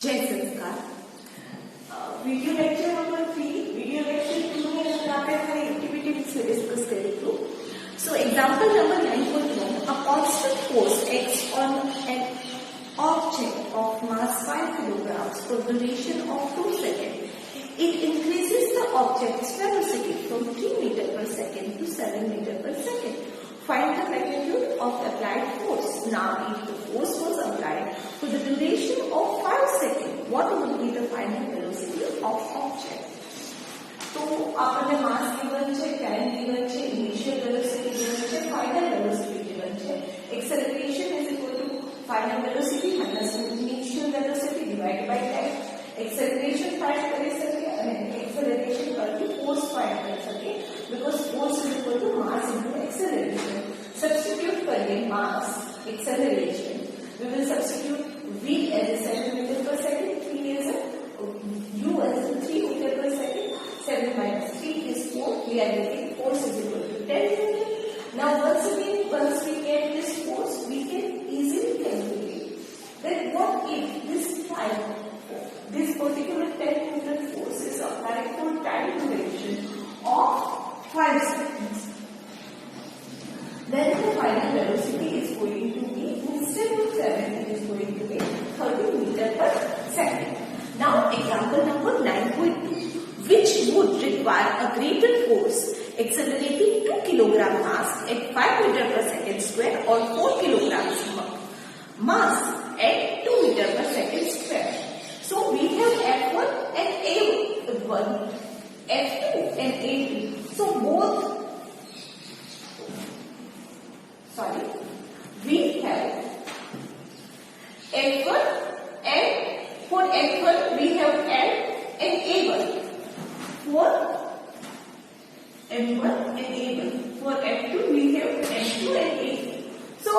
जय संस्कार video lecture number 3 video lecture 2 में हम यहाँ पे हमारी एक्टिविटी से डिस्कस करेंगे. So example number 9.1, a constant force X on an object of mass 5 kilograms for duration of 2 seconds. It increases the object's velocity from 3 meter per second to 7 meter per second. Find the magnitude of applied force. Now, if the force was applied for the duration of 5 seconds, what would be the final velocity of object? तो आपने mass given છે, time given છે, initial velocity given છે, final velocity given છે. Acceleration is equal to final velocity minus initial velocity divide by time. Acceleration find કરી શકે અને acceleration કરતી फोर्स फाइंड કરી શકે because force is equal to mass into acceleration. Substitute करिए mass, acceleration. We will substitute v as 7 meter per second, 3 as u as 3 meter per second. 7 minus 3 is 4. We are getting force is equal to 10 meter. Now once again, once we get this force, we can easily calculate that what if this particular 10 meter force is applied for time duration of 5 seconds. Then the final velocity is going to be, instead of 7, it is going to be 30 meter per second. Now example number 9.2, which would require a greater force accelerating 2 kilogram mass at 5 meter per second square or 4 kilograms mass at 2 meter per second square. So we have F1 and A1, F2 and A2. So we have F1 and for F1 we have L and A1. For M1 and A1. For F2 we have M2 and A2. So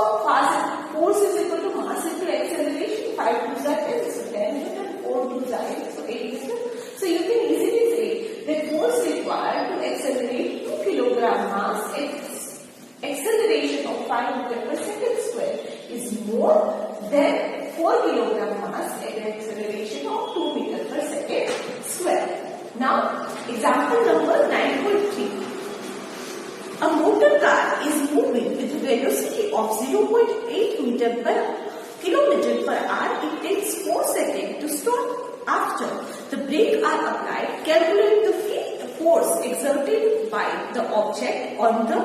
force is equal to mass into acceleration. 5 2s are 10, so 10 meter. 4 2s are 8, so 8 meter. So you can easily say that force required to accelerate 2 kilogram mass at acceleration of 5 meter per second square is more than 4 kilogram mass at acceleration of 2 meter per second square. Now, example number 9.3. A motor car is moving with a velocity of 0.8 meter per kilometer per hour. It takes 4 seconds to stop. After the brakes are applied, calculate the force exerted by the object on the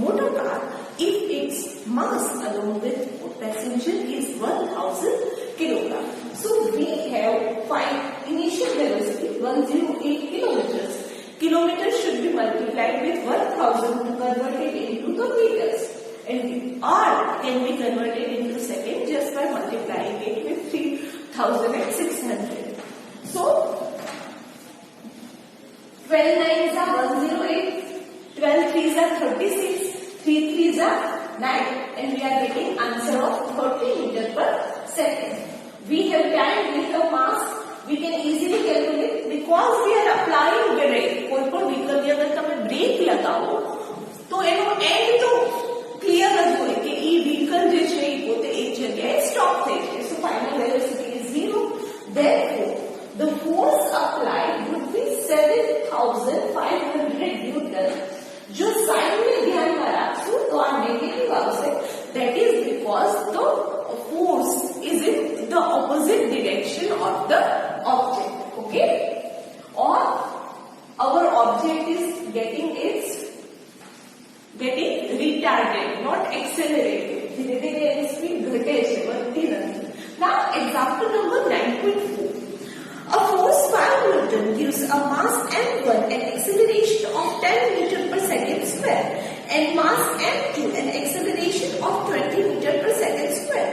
motor car if its mass along with passenger is 1000 kilogram. So we have find initial velocity 108 kilometers. Kilometers should be multiplied with 1000 to convert it into the meters, and R can be converted into seconds just by multiplying it with 3600. So 12 9s are 108, 12 3s are 36, 3 3s are 9, and we are getting answer of 30 meter per second. We have time, we have mass, we can easily calculate because we are applying brake. કોઈ પણ vehicle ની અંદર તમે break લગાવો તો એનો and તો clear જ હોય કે ઈ vehicle જે છે ઈ પોતે એક જગ્યાએ સ્ટોપ થઈ જાય. So final velocity is 0. Therefore the force applied would be 7500 Newton. जो साइन में ध्यान में रखो तो आ नेगेटिव આવશે. That is because the force is in the opposite direction of the object. Okay? Or our object is getting retarded, not accelerated. धीरे धीरे any speed घटे છે, વધતી નથી. Now example number 9.4. A force 5 Newton gives a mass m1 an acceleration of 10 meter per second square and mass m2 an acceleration of 20 meter per second square.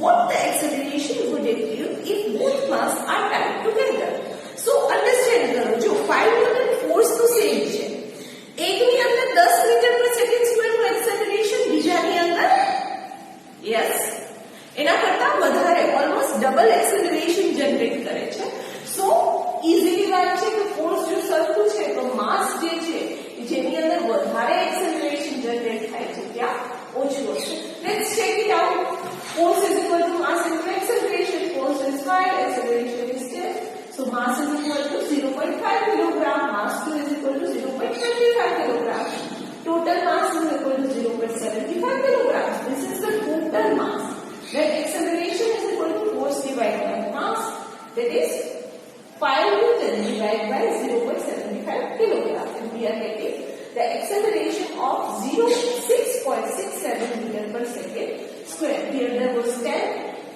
What the acceleration would achieve if both mass are tied together? So understand करो, जो 5 Newton force तो same છે, એકની અંદર 10 metre પર second square નું acceleration, બીજાની અંદર yes એના કરતા વધારે ઓલમોસ્ટ ડબલ acceleration જનરેટ કરે છે. So easily વાત છે કે ફોર્સ જો સરખું છે તો માસ જે છે જેની અંદર વધારે acceleration જનરેટ થાય છે ત્યાં ઓછું હશે. Let's check it out. Force is equal to mass into acceleration. Force is 5, acceleration that is 5 Newton divided by 0.75 kilogram, and we are getting the acceleration of 6.67 meter per second square. Here there was 10,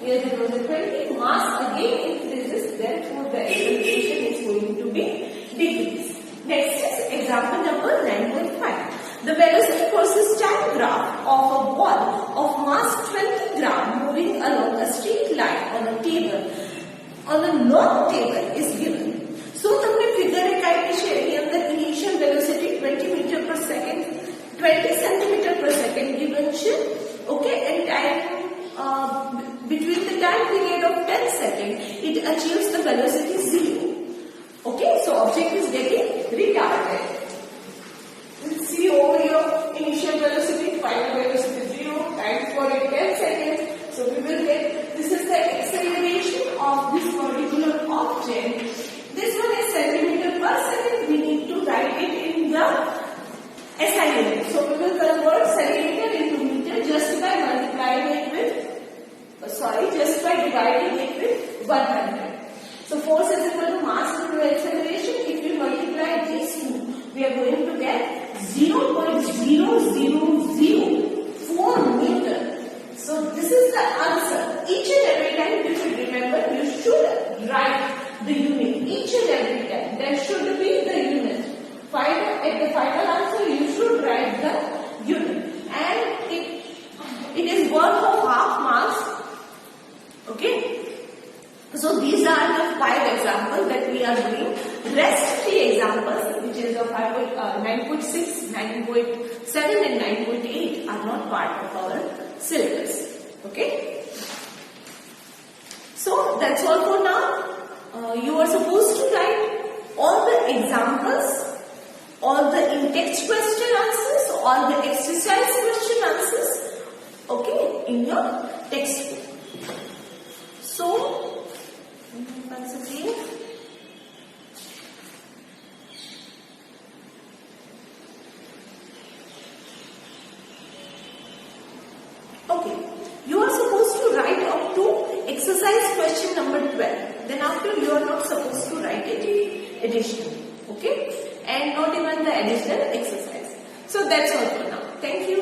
here there was a 20. Mass again increases, therefore the acceleration is going to be decreased. Next is example number 9.5. The velocity process time graph of a ball of mass 20 gram moving along a straight line on a table, on a long table is given. So તમને figure એક આપી છે, એની અંદર initial velocity 20 meter per second, 20 centimeter per second given છે. Okay, and time between the time period of 10 seconds, it achieves the velocity 0. Okay, so object is getting retarded. See over your initial velocity, final velocity 0, time for it 10 seconds. So we will get, this is the acceleration of this particular object. This one is centimeter per second. We need to write it in the SI unit. So we will convert centimeter into meter just by multiplying it with, just by dividing it with 100. So force is equal to mass into acceleration. If we multiply these two, we are going to get 0.0004 meter. So this is the answer. Each and every time you should remember, you should write the unit. Each and every time there should be the unit. At the final answer, you should write the unit. And it is worth of half mass. Okay. So these are the 5 examples that we are doing. Rest 3 examples, which is of 9.6, 9.7 and 9.8 are not part of our syllabus. Okay. So that's all for now. You are supposed to write all the examples, all the in-text question answers, all the exercise question answers, okay, in your textbook. So once again, okay, you are supposed to write up to exercise question number 12. Then after, you are not supposed to write it additional, okay, and not even the additional exercise. So that's all for now. Thank you.